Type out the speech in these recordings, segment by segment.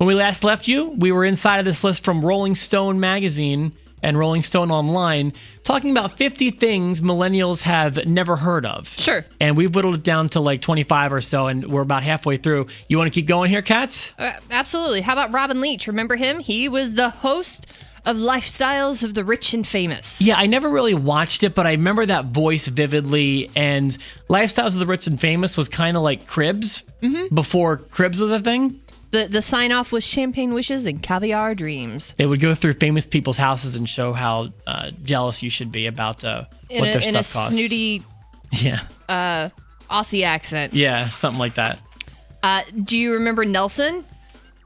When we last left you, we were inside of this list from Rolling Stone magazine and Rolling Stone Online, talking about 50 things millennials have never heard of. Sure. And we've whittled it down to like 25 or so, and we're about halfway through. You want to keep going here, Katz? Absolutely. How about Robin Leach? Remember him? He was the host of Lifestyles of the Rich and Famous. Yeah, I never really watched it, but I remember that voice vividly. And Lifestyles of the Rich and Famous was kind of like Cribs before Cribs was a thing. The sign-off was champagne wishes and caviar dreams. They would go through famous people's houses and show how jealous you should be about what their stuff costs. In a snooty Aussie accent. Yeah, something like that. Do you remember Nelson?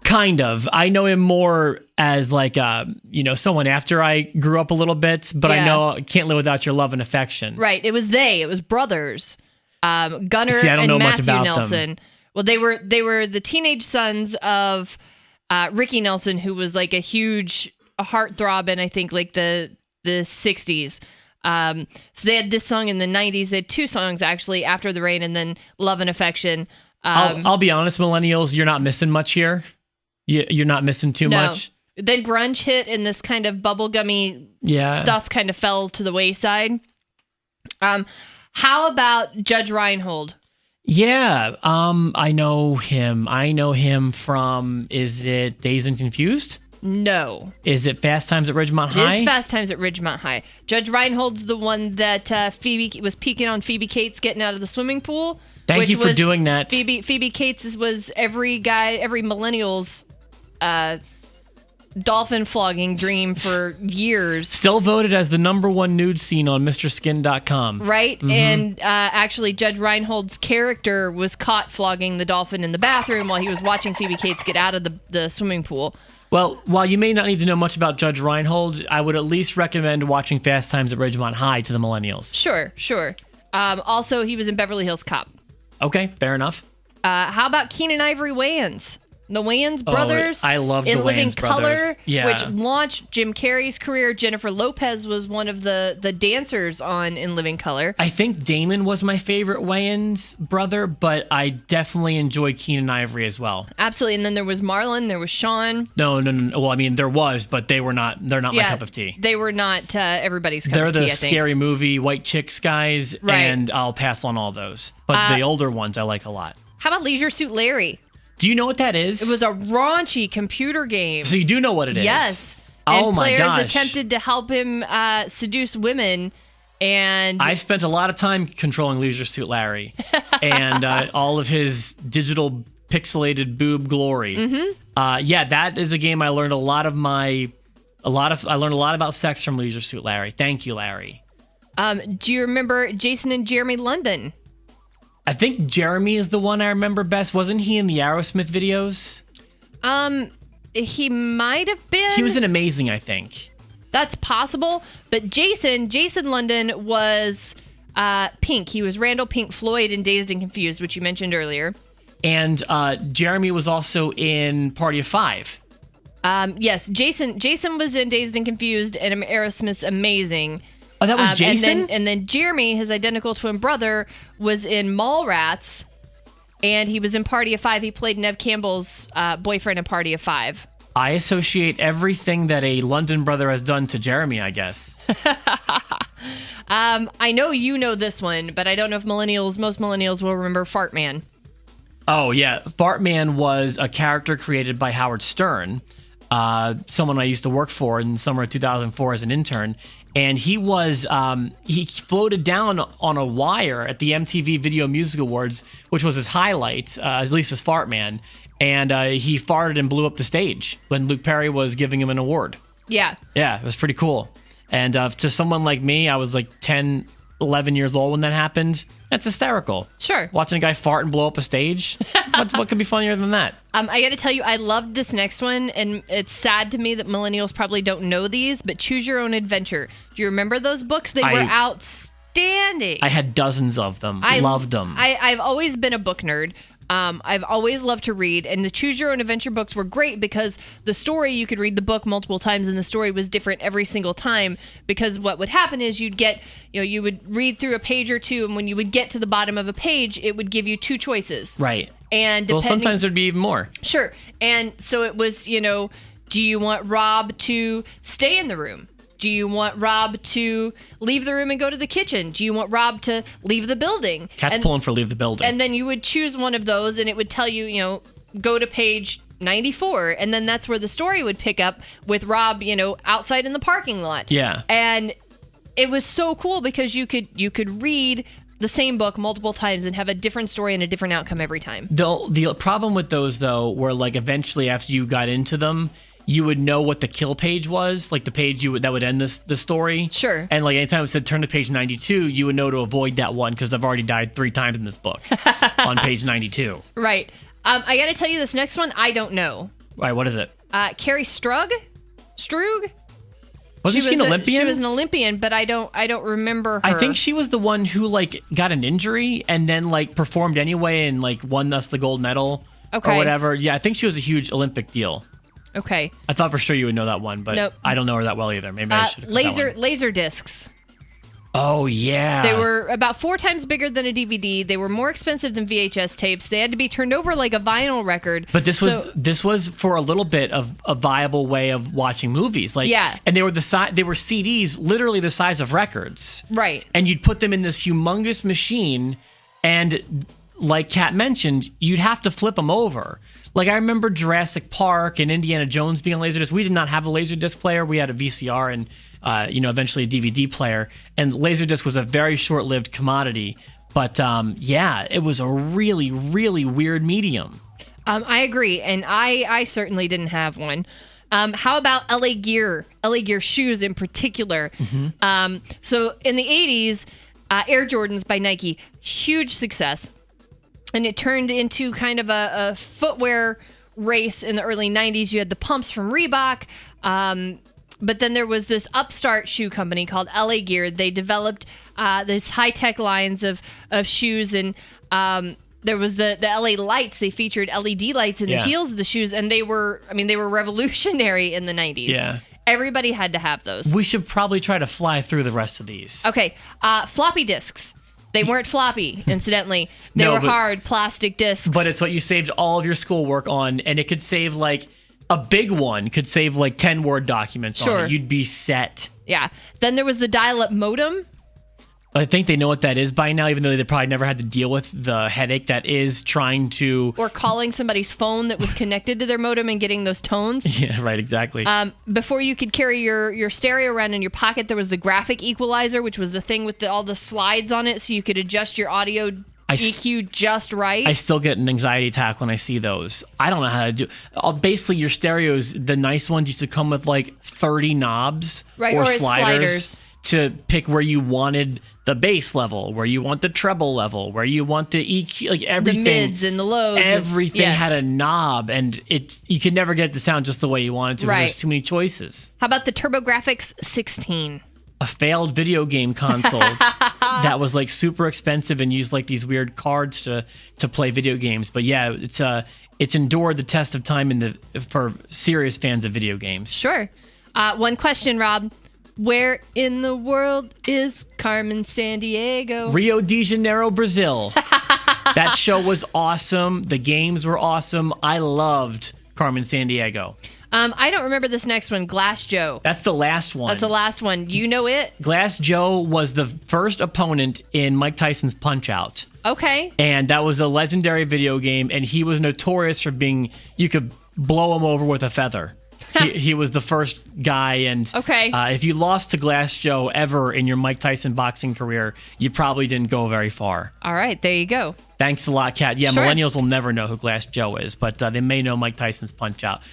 Kind of. I know him more as like, someone after I grew up a little bit, but I know Can't Live Without Your Love and Affection. Right. It was brothers. Gunnar See, I don't and know Matthew much about Nelson. them. Well, they were the teenage sons of Ricky Nelson, who was like a huge heartthrob in, I think, like the 60s. So they had this song in the 90s. They had two songs, actually, After the Rain and then Love and Affection. I'll be honest, millennials, you're not missing much here. You're not missing too much. Then grunge hit and this kind of bubblegummy stuff kind of fell to the wayside. How about Judge Reinhold? Yeah, I know him. I know him from, is it Dazed and Confused? No. Is it Fast Times at Ridgemont High? It is Fast Times at Ridgemont High. Judge Reinhold's the one that Phoebe was peeking on Phoebe Cates getting out of the swimming pool. Thank you for doing that. Phoebe Cates was every millennial's dolphin flogging dream for years. Still voted as the #1 nude scene on MrSkin.com. Right? Mm-hmm. And actually, Judge Reinhold's character was caught flogging the dolphin in the bathroom while he was watching Phoebe Cates get out of the swimming pool. Well, while you may not need to know much about Judge Reinhold, I would at least recommend watching Fast Times at Ridgemont High to the millennials. Sure. Also, he was in Beverly Hills Cop. Okay, fair enough. How about Keenan Ivory Wayans? The Wayans brothers. I love the in Living Wayans brothers. Color, which launched Jim Carrey's career. Jennifer Lopez was one of the dancers on In Living Color. I think Damon was my favorite Wayans brother, but I definitely enjoyed Keenan Ivory as well. Absolutely. And then there was Marlon, there was Sean. No. Well, I mean, there was, but they're not my cup of tea. They were not everybody's cup they're of tea, the Scary Movie White Chicks guys, and I'll pass on all those. But the older ones I like a lot. How about Leisure Suit Larry? Do you know what that is? It was a raunchy computer game. So you do know what it is? Yes. Oh my gosh. And players attempted to help him seduce women. And I've spent a lot of time controlling Leisure Suit Larry and all of his digital pixelated boob glory. Mm-hmm. That is a game I learned I learned a lot about sex from Leisure Suit Larry. Thank you, Larry. Do you remember Jason and Jeremy London? I think Jeremy is the one I remember best. Wasn't he in the Aerosmith videos? He might have been. He was in Amazing, I think. That's possible. But Jason London was Pink. He was Randall Pink Floyd in Dazed and Confused, which you mentioned earlier. And Jeremy was also in Party of Five. Yes, Jason was in Dazed and Confused and Aerosmith's Amazing. Oh, that was Jason? And then Jeremy, his identical twin brother, was in Mallrats, and he was in Party of Five. He played Neve Campbell's boyfriend in Party of Five. I associate everything that a London brother has done to Jeremy, I guess. I know you know this one, but I don't know if most millennials will remember Fart Man. Oh, yeah. Fart Man was a character created by Howard Stern, someone I used to work for in the summer of 2004 as an intern. And he was, he floated down on a wire at the MTV Video Music Awards, which was his highlight, at least as Fart Man. And he farted and blew up the stage when Luke Perry was giving him an award. Yeah. Yeah, it was pretty cool. And to someone like me, I was like 10, 11 years old when that happened. That's hysterical. Sure. Watching a guy fart and blow up a stage. What could be funnier than that? I got to tell you, I loved this next one, and it's sad to me that millennials probably don't know these, but Choose Your Own Adventure. Do you remember those books? They were outstanding. I had dozens of them. I loved them. I've always been a book nerd. I've always loved to read, and the Choose Your Own Adventure books were great because the story, you could read the book multiple times and the story was different every single time, because what would happen is you would read through a page or two, and when you would get to the bottom of a page, it would give you two choices. Right. And Well, sometimes there'd be even more. Sure. And so it was, do you want Rob to stay in the room? Do you want Rob to leave the room and go to the kitchen? Do you want Rob to leave the building? Cat's pulling for leave the building. And then you would choose one of those, and it would tell you, go to page 94. And then that's where the story would pick up with Rob, outside in the parking lot. Yeah. And it was so cool because you could read the same book multiple times and have a different story and a different outcome every time. The problem with those, though, were like eventually after you got into them, you would know what the kill page was, like the page that would end the story. Sure. And like anytime it said turn to page 92, you would know to avoid that one because I've already died 3 times in this book on page 92. Right. I got to tell you, this next one, I don't know. All right, what is it? Carrie Strug? Wasn't she an Olympian? She was an Olympian, but I don't remember her. I think she was the one who like got an injury and then like performed anyway and like won us the gold medal or whatever. Yeah, I think she was a huge Olympic deal. Okay. I thought for sure you would know that one, but nope. I don't know her that well either. Maybe I should have laser discs. Oh, yeah. They were about 4 times bigger than a DVD. They were more expensive than VHS tapes. They had to be turned over like a vinyl record. But this was for a little bit of a viable way of watching movies. Like, yeah. And they were CDs literally the size of records. Right. And you'd put them in this humongous machine and like Kat mentioned, you'd have to flip them over. Like I remember Jurassic Park and Indiana Jones being on Laserdisc. We did not have a Laserdisc player. We had a VCR and eventually a DVD player. And Laserdisc was a very short-lived commodity. But it was a really, really weird medium. I agree, and I certainly didn't have one. How about LA Gear? LA Gear shoes in particular. Mm-hmm. So in the 80s, Air Jordans by Nike, huge success. And it turned into kind of a footwear race in the early 90s. You had the pumps from Reebok. But then there was this upstart shoe company called LA Gear. They developed this high-tech lines of shoes. And there was the LA lights. They featured LED lights in the heels of the shoes. And they were revolutionary in the 90s. Yeah. Everybody had to have those. We should probably try to fly through the rest of these. Okay. Floppy disks. They weren't floppy, incidentally. They were hard plastic discs. But it's what you saved all of your schoolwork on, and it could save like a big one could save like 10 Word documents on it. You'd be set. Yeah. Then there was the dial-up modem. I think they know what that is by now, even though they probably never had to deal with the headache that is trying to... Or calling somebody's phone that was connected to their modem and getting those tones. Yeah, right, exactly. Before you could carry your stereo around in your pocket, there was the graphic equalizer, which was the thing with all the slides on it, so you could adjust your audio EQ just right. I still get an anxiety attack when I see those. I don't know how to do... Basically, your stereos, the nice ones used to come with like 30 knobs or sliders to pick where you wanted the bass level, where you want the treble level, where you want the EQ, like everything. The mids and the lows. Everything had a knob, and you could never get it to sound just the way you wanted to because there's too many choices. How about the TurboGrafx 16? A failed video game console that was like super expensive and used like these weird cards to play video games. But yeah, it's endured the test of time for serious fans of video games. Sure. One question, Rob. Where in the world is Carmen Sandiego? Rio de Janeiro, Brazil. That show was awesome. The games were awesome. I loved Carmen Sandiego. I don't remember this next one, Glass Joe. That's the last one. That's the last one. You know it? Glass Joe was the first opponent in Mike Tyson's Punch-Out. Okay. And that was a legendary video game, and he was notorious for you could blow him over with a feather. He was the first guy, and if you lost to Glass Joe ever in your Mike Tyson boxing career, you probably didn't go very far. All right, there you go. Thanks a lot, Kat. Yeah, sure. Millennials will never know who Glass Joe is, but they may know Mike Tyson's Punch-Out.